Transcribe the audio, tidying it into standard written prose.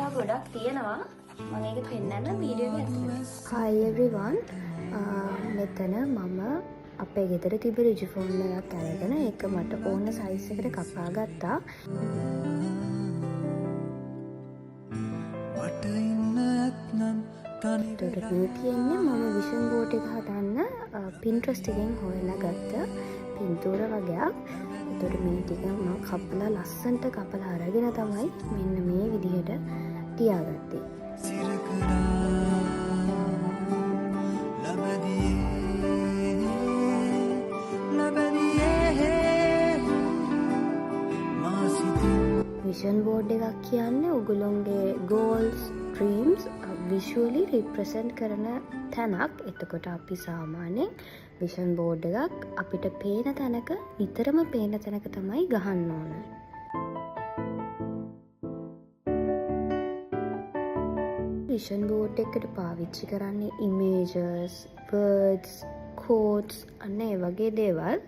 අවස්ථා ගොඩක් තියෙනවා. මම ඒක පෙන්නන්න වීඩියෝ එක ඇතුළේ. Hi everyone. මෙතන මම අපේ ගෙදර තිබ්බ රිජු ෆෝන් එකක් අරගෙන ඒක මට ඕන සයිස් එකට කපා ගත්තා. ඒකට මේ තියෙන්නේ මම විෂන් බෝඩ් එක හදන්න Pinterest එකෙන් හොයලා ගත්ත පින්තූර වගේක්. ඒකට මේ ටික මම කපලා ලස්සනට කපලා අරගෙන තමයි මෙන්න මේ විදිහට තියාගත්තේ. විෂන් බෝඩ් එකක් කියන්නේ ඔයගොල්ලෝගේ goals, dreams visually represent කරන තැනක්. එතකොට අපි සාමාන්‍යයෙන් විෂන් බෝඩ් එකක් අපිට පේන තැනක නිතරම පේන තැනක තමයි ගහන්න ඕන. විෂන් බෝඩ් එකට පාවිච්චි කරන්නේ images, words, quotes අන්න ඒ වගේ දේවල්.